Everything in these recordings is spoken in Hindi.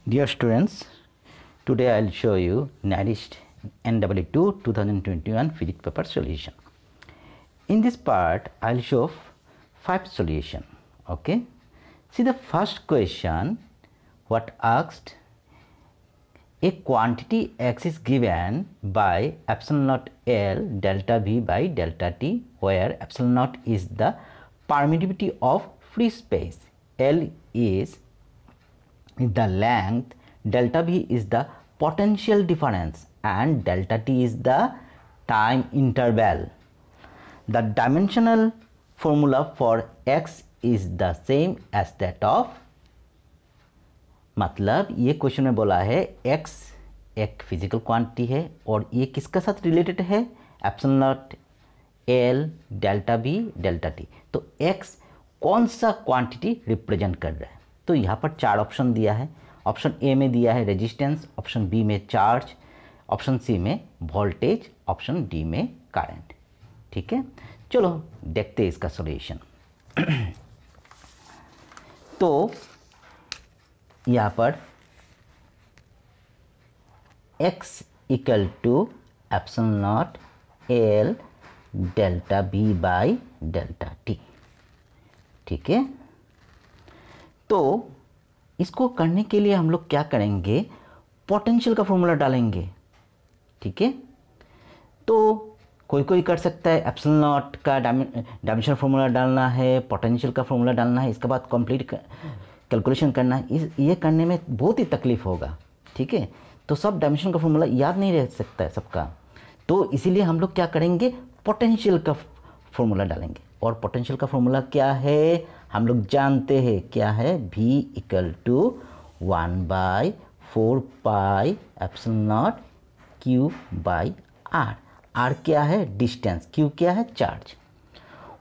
Dear students, today I will show you NARIST NEE2 2021 physics paper solution. In this part, I will show 5 solution. Okay. See the first question. What asked? A quantity X is given by epsilon naught L delta V by delta T, where epsilon naught is the permittivity of free space, L is the length, delta V is the potential difference, and delta T is the time interval. The dimensional formula for X is the same as that of, मतलब ये क्वेश्चन में बोला है X एक फिजिकल क्वांटिटी है और ये किसका साथ रिलेटेड है, epsilon not L delta V delta T. तो X कौन सा क्वांटिटी रिप्रेजेंट कर रहा है? तो यहाँ पर 4 ऑप्शन दिया है. ऑप्शन ए में दिया है रेजिस्टेंस, ऑप्शन बी में चार्ज, ऑप्शन सी में वोल्टेज, ऑप्शन डी में करंट. ठीक है, चलो देखते हैं इसका सॉल्यूशन. तो यहाँ पर x equal to epsilon not L delta B by delta T. ठीक है, तो इसको करने के लिए हम लोग क्या करेंगे, पोटेंशियल का फॉर्मूला डालेंगे. ठीक है, तो कोई कर सकता है एप्सिलॉन नॉट का डायमेंशनल फॉर्मूला डालना है, पोटेंशियल का फॉर्मूला डालना है, इसके बाद कंप्लीट कैलकुलेशन करना है. ये करने में बहुत ही तकलीफ होगा. ठीक है, तो सब डायमेंशन का फॉर्मूला याद नहीं रह सकता है सबका, तो इसीलिए हम लोग क्या करेंगे, पोटेंशियल का फॉर्मूला डालेंगे. और पोटेंशियल का फॉर्मूला क्या है, हम लोग जानते हैं क्या है, V equal to 1/4 pi epsilon not Q by R. R क्या है, डिस्टेंस, Q क्या है, चार्ज.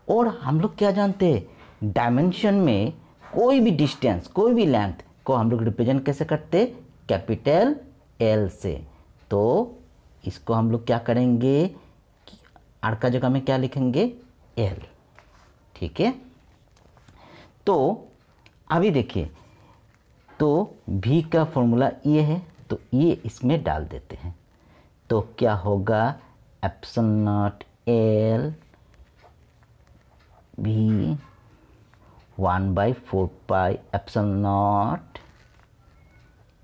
और हम लोग क्या जानते हैं, डायमेंशन में कोई भी डिस्टेंस, कोई भी लेंथ को हम लोग रिप्रेजेंट कैसे करते हैं, कैपिटल L से. तो इसको हम लोग क्या करेंगे, R का जगह में क्या लिखेंगे, L. ठीक है, तो अभी देखिए, तो V का फॉर्मूला ये है, तो ये इसमें डाल देते हैं. तो क्या होगा, epsilon not L V 1/4 pi epsilon not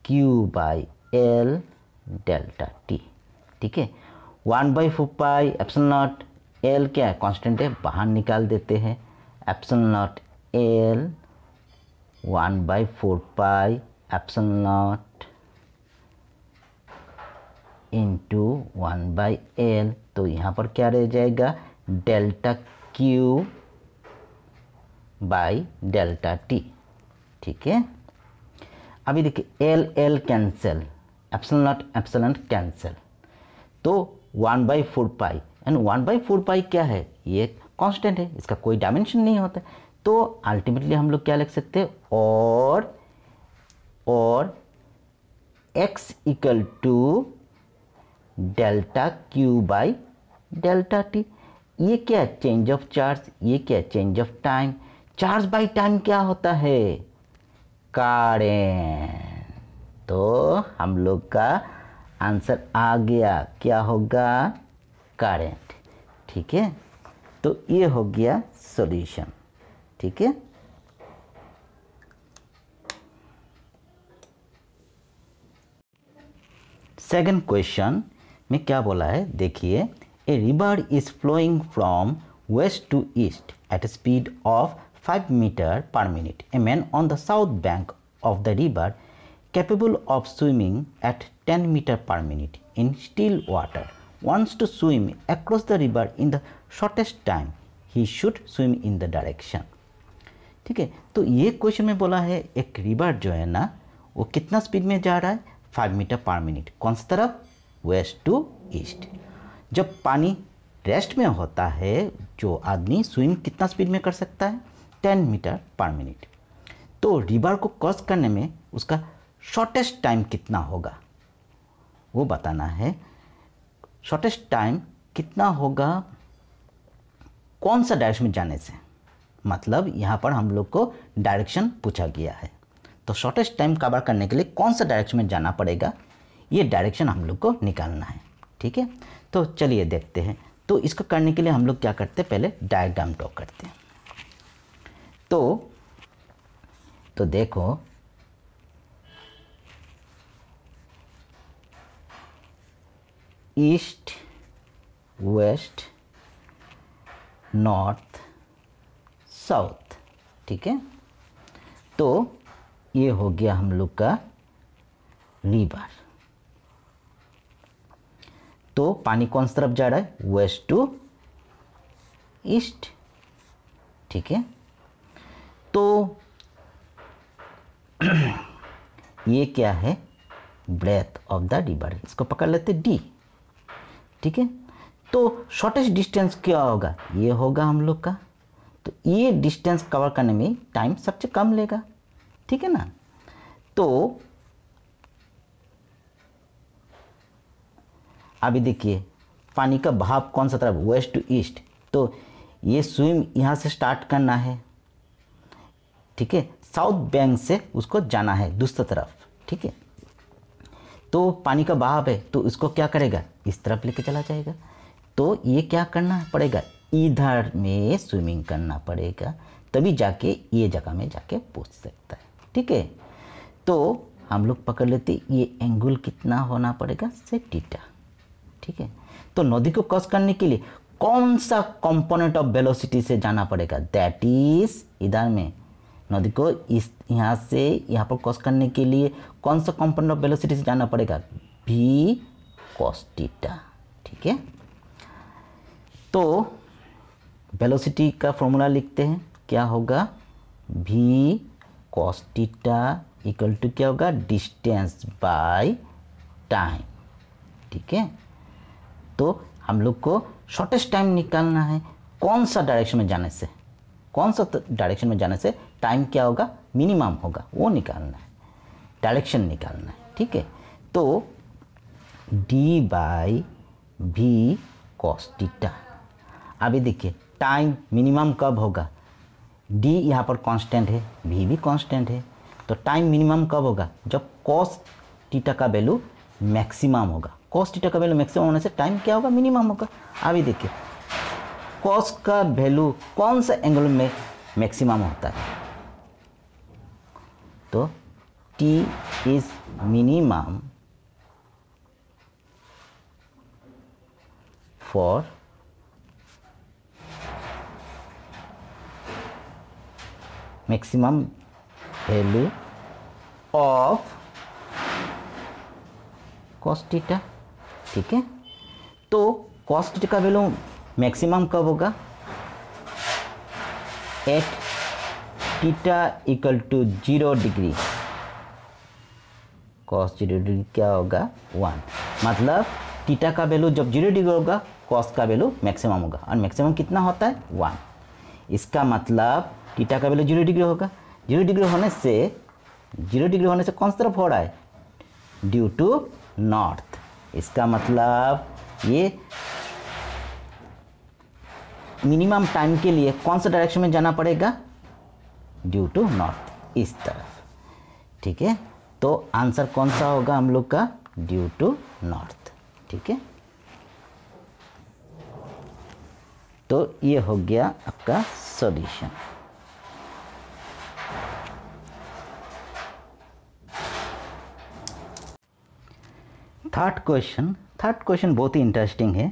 Q by L delta T. ठीक है, 1/4 पाई एप्सिलॉन नॉट L क्या है, कांस्टेंट है, बाहर निकाल देते हैं. Epsilon not L 1/4 pi epsilon not into 1/L. तो यहाँ पर क्या रह जाएगा, delta Q by delta T. ठीक है, अभी देखिए L cancel, epsilon not epsilon cancel, तो 1/4 पाई, एंड 1/4 पाई क्या है, ये कांस्टेंट है, इसका कोई डायमेंशन नहीं होता. तो अल्टीमेटली हम लोग क्या लिख सकते हैं, और x equal to delta Q by delta T. ये क्या है, चेंज ऑफ चार्ज, ये क्या है, change of time. Charge by time क्या होता है, करंट. तो हम लोग का आंसर आ गया, क्या होगा, करंट. ठीक है, तो ये हो गया सॉल्यूशन. ठीक है, सेकंड क्वेश्चन में क्या बोला है, देखिए, a river is flowing from west to east at a speed of 5 meters per minute. A man on the south bank of the river, capable of swimming at 10 meters per minute in still water, wants to swim across the river in the shortest time. He should swim in the direction. ठीक है, तो ये क्वेश्चन में बोला है एक रिवर जो है ना, वो कितना स्पीड में जा रहा है, 5 मीटर पर मिनट. कौन सी तरफ, वेस्ट टू ईस्ट. जब पानी रेस्ट में होता है, जो आदमी स्विम कितना स्पीड में कर सकता है, 10 मीटर पर मिनट. तो रिवर को क्रॉस करने में उसका शॉर्टेस्ट टाइम कितना होगा, वो बताना है. शॉर्टेस्ट टाइम कितना होगा, कौन सा डायरेक्शन में जाने से, मतलब यहाँ पर हम लोग को डायरेक्शन पूछा गया है. तो शॉर्टेस्ट टाइम कवर करने के लिए कौन सा डायरेक्शन में जाना पड़ेगा, ये डायरेक्शन हम लोग को निकालना है। ठीक है, तो चलिए देखते हैं। तो इसको करने के लिए हम लोग क्या करते हैं, पहले डायग्राम ड्रॉ करते हैं। तो देखो ईस्ट, वेस्ट, नॉर्थ, साउथ। ठीक है, तो ये हो गया हम लोग का रिवर। तो पानी कौन सी तरफ जा रहा है, वेस्ट टू ईस्ट। ठीक है, तो ये क्या है, ब्रेथ ऑफ द रिवर, इसको पकड़ लेते डी। ठीक है, तो शॉर्टेस्ट डिस्टेंस क्या होगा, ये होगा हम लोग का। तो ये डिस्टेंस कवर करने में टाइम सबसे कम लेगा। ठीक है ना, तो अभी देखिए पानी का बहाव कौन सा तरफ, वेस्ट टू ईस्ट। तो ये स्विम यहाँ से स्टार्ट करना है। ठीक है, साउथ बैंक से उसको जाना है दूसरी तरफ। ठीक है, तो पानी का बहाव है तो इसको क्या करेगा, इस तरफ लेके चला जाएगा। तो ये क्या करना पड़ेगा, इधर में स्विमिंग करना पड़ेगा, तभी जाके ये जगह में जाके पहुंच सकता है। ठीक है, तो हम लोग पकड़ लेते ये एंगल कितना होना पड़ेगा, से थीटा। ठीक है, तो नदी को क्रॉस करने के लिए कौन सा कंपोनेंट ऑफ वेलोसिटी से जाना पड़ेगा, दैट इज इधर में नदी को इस यहाँ से यहाँ पर क्रॉस करने के लिए कौन सा कंपोनेंट ऑफ वेलोसिटी से जाना पड़ेगा, v cos थीटा। ठीक है, तो वेलोसिटी का फॉर्मूला लिखते हैं, क्या होगा, v cos theta equal to क्या होगा, डिस्टेंस बाय टाइम। ठीक है, तो हम लोग को शॉर्टेस्ट टाइम निकालना है, कौन सा डायरेक्शन में जाने से, कौन सा डायरेक्शन में जाने से टाइम क्या होगा, मिनिमम होगा, वो निकालना है, डायरेक्शन निकालना है। ठीक है, तो d by v cos theta. अभी देखिए टाइम मिनिमम कब होगा, d यहाँ पर कांस्टेंट है, v भी कांस्टेंट है, तो टाइम मिनिमम कब होगा, जब cos थीटा का वैल्यू मैक्सिमम होगा। cos थीटा का वैल्यू मैक्सिमम होने से टाइम क्या होगा, मिनिमम होगा। अभी देखिए cos का वैल्यू कौन सा एंगल में मैक्सिमम होता है, तो t is minimum for maximum value of cos theta. ठीक है, तो cos थीटा का वैल्यू मैक्सिमम कब होगा, at theta equal to 0 degree, cos 0 degree क्या होगा, 1। मतलब थीटा का वैल्यू जब 0 डिग्री होगा, cos का वैल्यू मैक्सिमम होगा, और मैक्सिमम कितना होता है, 1। इसका मतलब थीटा का वैल्यू 0 डिग्री होगा। 0 डिग्री होने से कौन सी तरफ हो रहा है, ड्यू टू नॉर्थ। इसका मतलब ये मिनिमम टाइम के लिए कौन सा डायरेक्शन में जाना पड़ेगा, ड्यू टू नॉर्थ, इस तरफ। ठीक है, तो आंसर कौन सा होगा हम लोग का, ड्यू टू नॉर्थ। ठीक है, तो ये हो गया आपका सॉल्यूशन। थर्ड क्वेश्चन बहुत ही इंटरेस्टिंग है।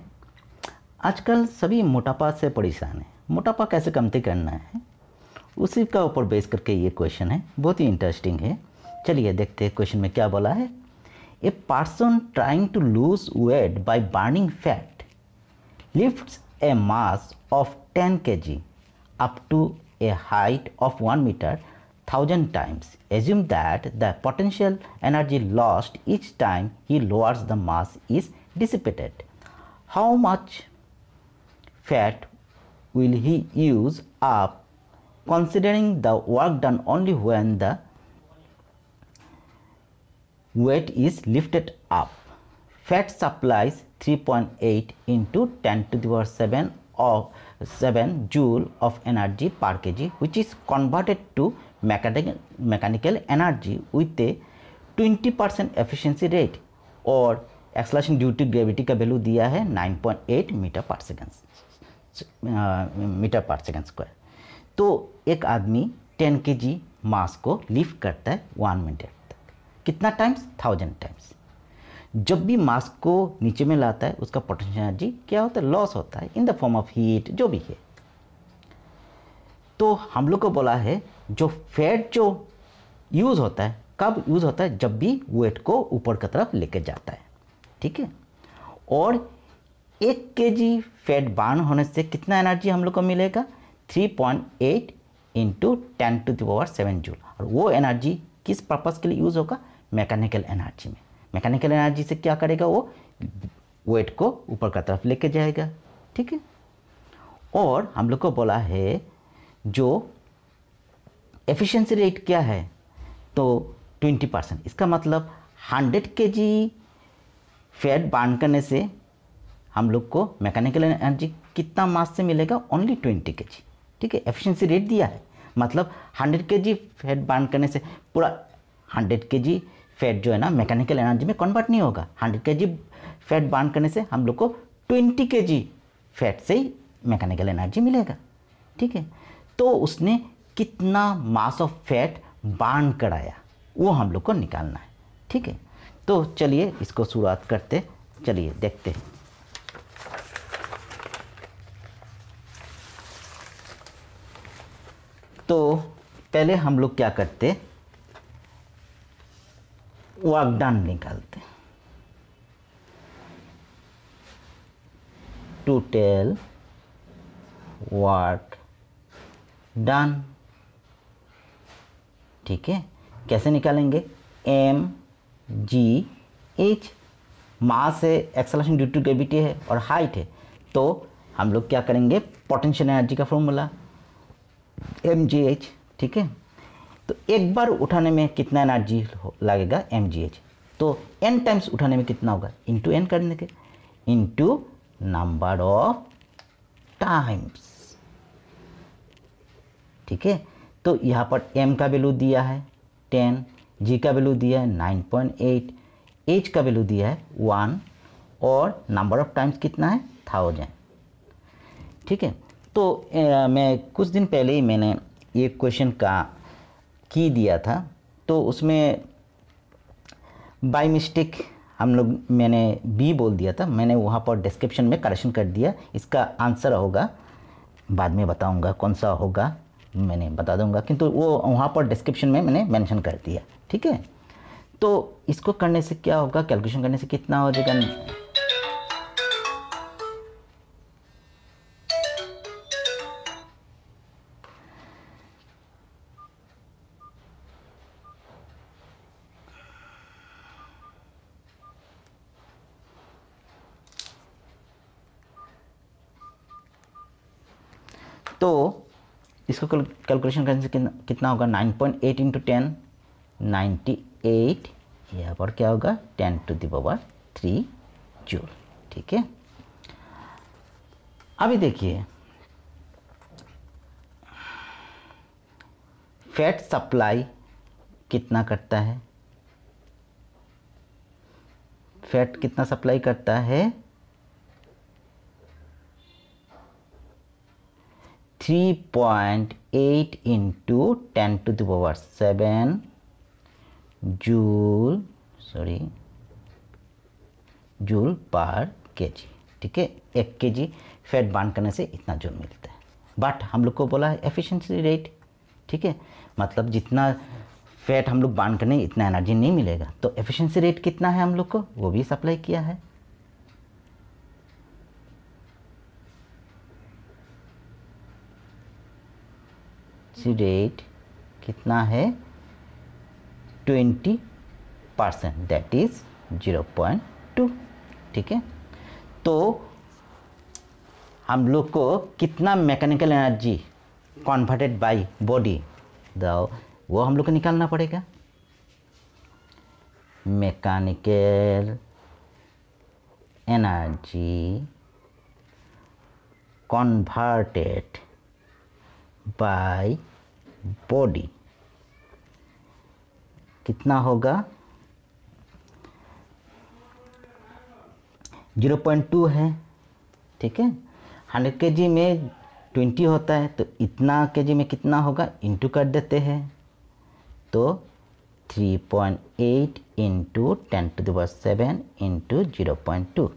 आजकल सभी मोटापा से परेशान है, मोटापा कैसे कमती करना है, उसी का ऊपर बेस करके ये क्वेश्चन है, बहुत ही इंटरेस्टिंग है। चलिए देखते हैं क्वेश्चन में क्या बोला है। A person trying to lose weight by burning fat lifts a mass of 10 kg up to a height of 1 meter 1000 times. Assume that the potential energy lost each time he lowers the mass is dissipated. How much fat will he use up, considering the work done only when the weight is lifted up? Fat supplies 3.8 into 10 to the power 7 joule of energy per kg, which is converted to mechanical energy with A 20% efficiency rate, और एक्सेलरेशन ड्यू टू ग्रेविटी का वैल्यू दिया है 9.8 मीटर पर सेकेंड स्क्वायर। तो एक आदमी 10 kg मास को लिफ्ट करता है 1 मिनट तक। कितना टाइम्स? 1000 टाइम्स। जब भी मास को नीचे में लाता है उसका पोटेंशियल एनर्जी क्या होता है? लॉस होता है in the form of heat, जो भी है। तो हम लोग को बोला है जो फैट जो यूज़ होता है, कब यूज़ होता है? जब भी वेट को ऊपर की तरफ लेके जाता है, ठीक है। और 1 kg फैट बर्न होने से कितना एनर्जी हम लोग को मिलेगा? 3.8 इंटू 10⁻⁷ जूल। और वो एनर्जी किस पर्पज़ के लिए यूज़ होगा? मैकेनिकल एनर्जी में। मैकेनिकल एनर्जी से क्या करेगा? वो वेट को ऊपर की तरफ लेके जाएगा, ठीक है। और हम लोग को बोला है जो एफिशिएंसी रेट क्या है? तो 20%। इसका मतलब 100 kg फैट बर्न करने से हम लोग को मैकेनिकल एनर्जी कितना मास से मिलेगा? ओनली 20 kg, ठीक है। एफिशिएंसी रेट दिया है, मतलब 100 kg फैट बर्न करने से पूरा 100 kg फैट जो है ना मैकेनिकल एनर्जी में कन्वर्ट नहीं होगा। 100 kg फैट बर्न करने से हम लोग को 20 kg फैट से ही मैकेनिकल एनर्जी मिलेगा, ठीक है। तो उसने कितना मास ऑफ फैट बर्न कराया वो हम लोग को निकालना है, ठीक है। तो चलिए इसको शुरुआत करते, चलिए देखते हैं। तो पहले हम लोग क्या करते? वर्क डन निकालते। टोटल वर्क डन, ठीक है। कैसे निकालेंगे? mgh मास है, एक्सेलरेशन ड्यू टू ग्रेविटी है और हाइट है। तो हम लोग क्या करेंगे? पोटेंशियल एनर्जी का फॉर्मूला mgh, ठीक है। तो एक बार उठाने में कितना एनर्जी लगेगा? mgh। तो n टाइम्स उठाने में कितना होगा? इंटू n करने के, इंटू नंबर ऑफ टाइम्स, ठीक है। तो यहाँ पर m का वैल्यू दिया है 10, g का वैल्यू दिया है 9.8, h का वैल्यू दिया है 1 और नंबर ऑफ टाइम्स कितना है? 1000, ठीक है। तो मैं कुछ दिन पहले ही मैंने एक क्वेश्चन का की दिया था, तो उसमें बाय मिस्टेक मैंने बी बोल दिया था। मैंने वहाँ पर डिस्क्रिप्शन में करेक्शन कर दिया। इसका आंसर होगा, बाद में बताऊँगा कौन सा होगा, मैंने बता दूंगा, किंतु वो वहाँ पर डिस्क्रिप्शन में मैंने मेंशन कर दिया, ठीक है। तो इसको करने से क्या होगा? कैलकुलेशन करने से कितना हो जाएगा? तो इसको कैलकुलेशन करने से कितना होगा? 9.8 इंटू 10, 98। यहाँ पर क्या होगा? 10⁻³ जूल, ठीक है। अभी देखिए, फैट सप्लाई कितना करता है? फैट कितना सप्लाई करता है? 3.8 इंटू 10⁻⁷ जूल पर केजी, ठीक है। 1 kg फैट बर्न करने से इतना जूल मिलता है। बट हम लोग को बोला है एफिशिएंसी रेट, ठीक है। मतलब जितना फैट हम लोग बर्न करने इतना एनर्जी नहीं मिलेगा। तो एफिशिएंसी रेट कितना है हम लोग को, वो भी सप्लाई किया है। रेट कितना है? 20%, दैट इज 0.2, ठीक है। तो हम लोग को कितना mechanical energy converted by body, वो हम लोग को निकालना पड़ेगा। Mechanical energy converted by body कितना होगा 0.2 है। ठीक है, 100 kg में 20 होता है, तो इतना kg में कितना होगा इंटू कर देते हैं, तो 3.8 इंटू 10⁻7 इंटू 0.2।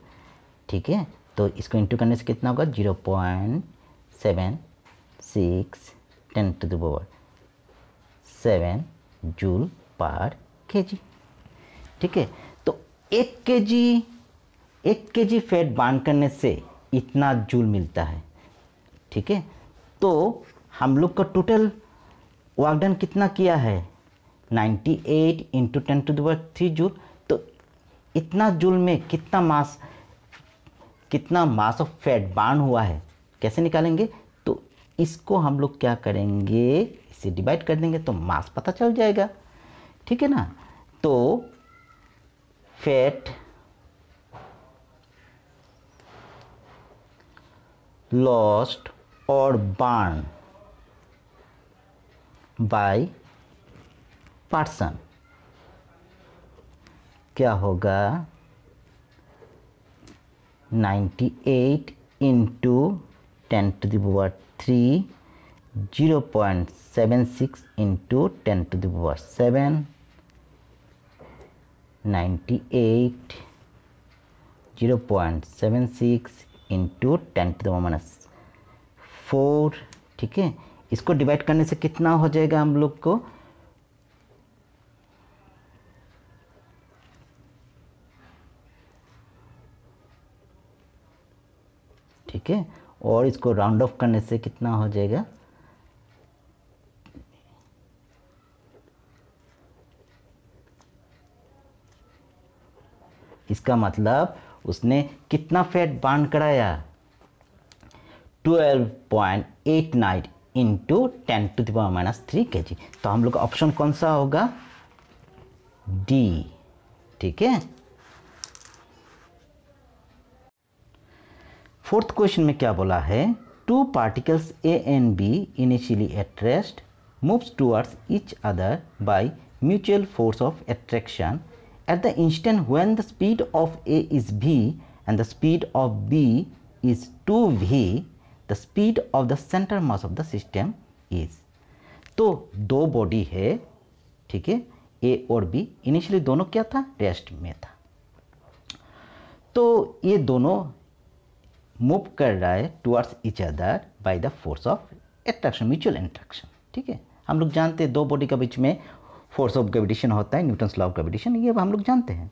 ठीक है, तो इसको इंटू करने से कितना होगा 0.76 10⁻7 जूल पर केजी। ठीक है, तो 1 केजी फैट बर्न करने से इतना जूल मिलता है। ठीक है, तो हम लोग का टोटल वर्क डन कितना किया है 98 इंटू 10⁻3 जूल। तो इतना जूल में कितना मास ऑफ फैट बर्न हुआ है कैसे निकालेंगे, तो इसको हम लोग क्या करेंगे, इसे डिवाइड कर देंगे तो मास पता चल जाएगा। ठीक है ना, तो फैट लॉस्ट और बर्न बाय पर्सन क्या होगा 98 इंटू 10⁻3 0.76 इंटू 10⁻7 98 0.76 इंटू 10⁻⁴। ठीक है, इसको डिवाइड करने से कितना हो जाएगा हम लोग को ठीक है, और इसको राउंड ऑफ करने से कितना हो जाएगा इसका मतलब उसने कितना फैट बर्न कराया 12.89 इंटू 10⁻³ kg। तो हम लोग का ऑप्शन कौन सा होगा डी। ठीक है, फोर्थ क्वेश्चन में क्या बोला है, two particles A and B initially at rest moves towards each other by mutual force of attraction at the instant when the speed of A is v and the speed of B is 2v, the speed of the center mass of the system is। तो दो बॉडी है, ठीक है, A और B, इनिशियली दोनों क्या था रेस्ट में था, तो ये दोनों मूव कर रहा है towards each other by the force of attraction, mutual attraction. ठीक है, हम लोग जानते हैं दो बॉडी के बीच में फोर्स ऑफ ग्रेविटेशन होता है, न्यूटन्स लॉ ऑफ ग्रेविटेशन, ये हम लोग जानते हैं।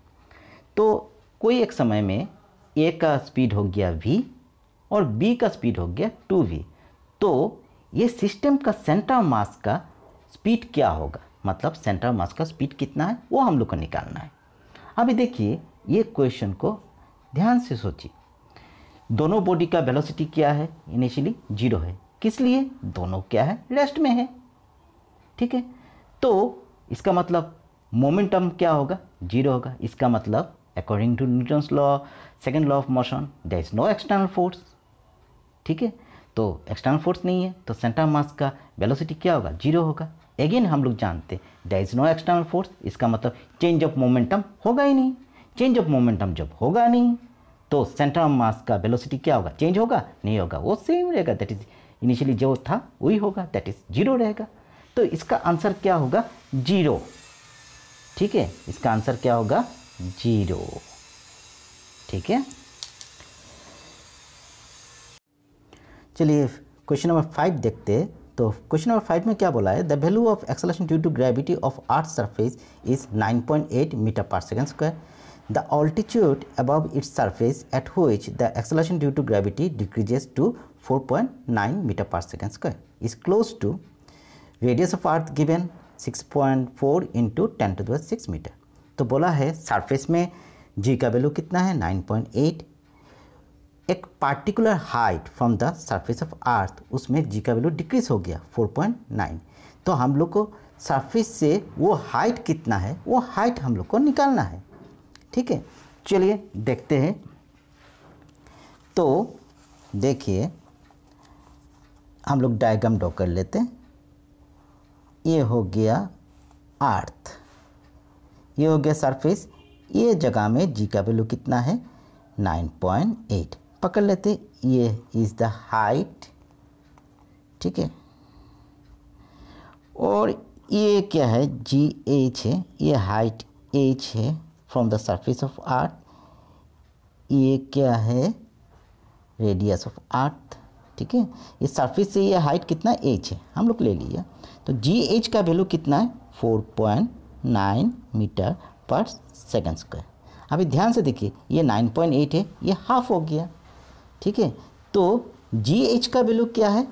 तो कोई एक समय में ए का स्पीड हो गया v और b का स्पीड हो गया 2v, तो ये सिस्टम का सेंटर मास का स्पीड क्या होगा, मतलब सेंटर मास का स्पीड कितना है वो हम लोग को निकालना है। अभी देखिए ये क्वेश्चन को ध्यान से सोचिए, दोनों बॉडी का वेलोसिटी क्या है इनिशियली 0 है, किस लिए, दोनों क्या है रेस्ट में है। ठीक है, तो इसका मतलब मोमेंटम क्या होगा 0 होगा, इसका मतलब according to Newton's law second law of motion there is no external force. ठीक है, तो एक्सटर्नल फोर्स नहीं है तो सेंटर मास का वेलोसिटी क्या होगा 0 होगा। अगेन हम लोग जानते हैं there is no external force, इसका मतलब चेंज ऑफ मोमेंटम होगा ही नहीं, चेंज ऑफ मोमेंटम जब होगा नहीं तो सेंटर मास का वेलोसिटी क्या होगा, चेंज होगा नहीं होगा, वो सेम रहेगा, दैट इज इनिशियली जो था वही होगा, दैट इज 0 रहेगा। तो इसका आंसर क्या होगा 0। ठीक है, इसका आंसर क्या होगा 0। ठीक है, चलिए क्वेश्चन नंबर 5 देखते हैं। तो क्वेश्चन नंबर 5 में क्या बोला है, the value of acceleration due to gravity of earth surface is 9.8 metre per second square. The altitude above its surface at which the acceleration due to gravity decreases to 4.9 metre per second square is close to radius of earth given 6.4 into 10⁻6 metre. तो बोला है सरफेस में जी का वैल्यू कितना है 9.8, एक particular height from the surface of earth उसमें जी का वैल्यू डिक्रीज हो गया 4.9, तो हम लोग को सरफेस से वो हाइट कितना है वो हाइट हम लोग को निकालना है। ठीक है, चलिए देखते हैं। तो देखिए हम लोग डायग्राम ड्रॉ कर लेते हैं, ये हो गया अर्थ, ये हो गया सरफेस, ये जगह में जी का वैल्यू कितना है 9.8 पकड़ लेते, ये इज़ द हाइट, ठीक है। और ये क्या है, जी एच है, ये हाइट एच है from the surface of earth, ये क्या है रेडियस ऑफ अर्थ, ठीक है। ये सरफेस से ये हाइट कितना एच है हम लोग ले लिया, तो जी एच का वैल्यू कितना है 4.9 मीटर पर सेकंड स्क्वायर। अभी ध्यान से देखिए, ये 9.8 है, ये हाफ हो गया, ठीक है। तो जी एच का वैल्यू क्या है,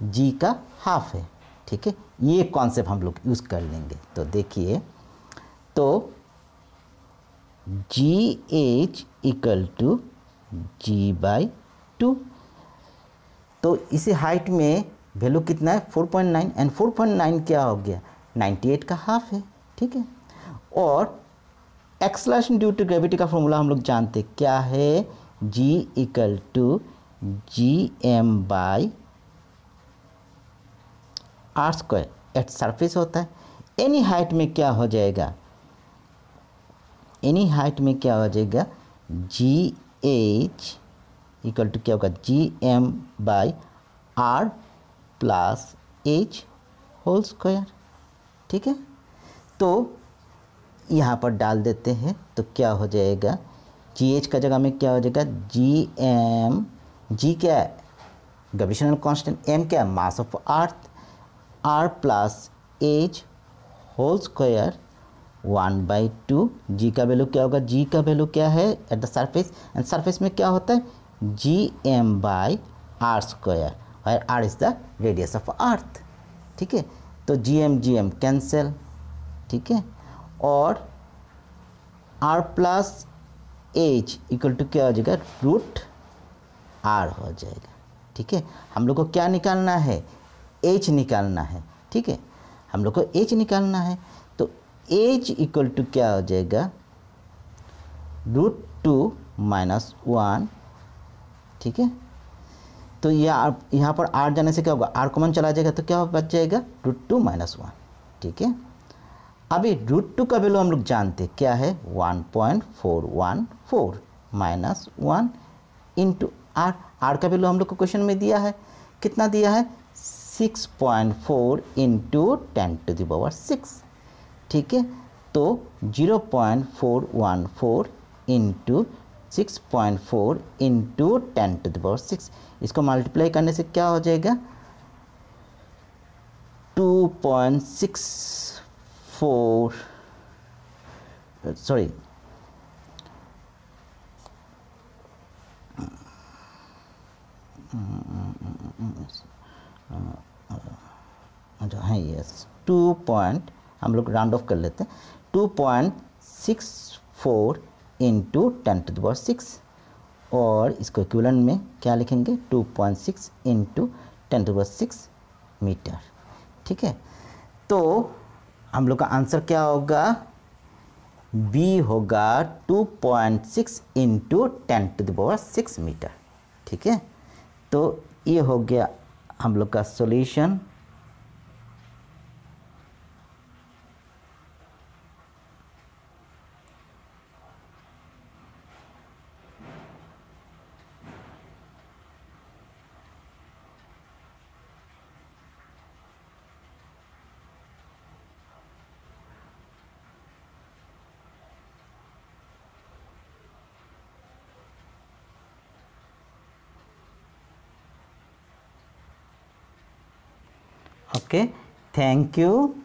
जी का हाफ है, ठीक है। ये कॉन्सेप्ट हम लोग यूज़ कर लेंगे। तो देखिए, तो g h equal to g by 2, तो इसी हाइट में वैल्यू कितना है 4.9, एंड 4.9 क्या हो गया 98 का हाफ है, ठीक है। और एक्सेलरेशन ड्यू टू ग्रेविटी का फॉर्मूला हम लोग जानते क्या है, G equal to G M by R square, at surface होता है। एनी हाइट में क्या हो जाएगा, एनी हाइट में क्या हो जाएगा, जी एच इक्वल टू क्या होगा G M by R plus H whole square, ठीक है। तो यहाँ पर डाल देते हैं, तो क्या हो जाएगा, जी एच का जगह में क्या हो जाएगा जी एम, जी क्या है ग्रेविटेशनल कांस्टेंट, एम क्या है mass of earth, R plus H whole square 1/2। G का वैल्यू क्या होगा, जी का वैल्यू क्या है at the surface, and surface में क्या होता है G M by R square, और R is the radius of earth, ठीक है। तो जी एम कैंसिल, ठीक है। और R plus H equal to क्या हो जाएगा रूट आर हो जाएगा, ठीक है। हम लोग को क्या निकालना है, एच निकालना है, ठीक है। हम लोग को एच निकालना है, तो एच इक्वल टू क्या हो जाएगा √2 - 1, ठीक है। तो यहाँ पर आर जाने से क्या होगा, आर कॉमन चला जाएगा, तो क्या बच जाएगा √2 - 1, ठीक है। अभी √2 का वैल्यू हम लोग जानते क्या है 1.414 - 1 इंटू आर, आर का वैल्यू हम लोग को क्वेश्चन में दिया है, कितना दिया है 6.4 इंटू 10⁻⁶, ठीक है। तो 0.414 इंटू 6.4 इंटू 10⁻⁶, इसको मल्टीप्लाई करने से क्या हो जाएगा 2.64, सॉरी हाँ यस 2 पॉइंट, हम लोग राउंड ऑफ कर लेते हैं, 2.64 इंटू 10⁻⁶, और इसको इक्विवेलेंट में क्या लिखेंगे 2.6 इंटू 10⁻⁶ मीटर, ठीक है। तो हम लोग का आंसर क्या होगा, बी होगा 2.6 इंटू 10⁻⁶ मीटर, ठीक है। तो ये हो गया हम लोग का सॉल्यूशन। Okay, thank you.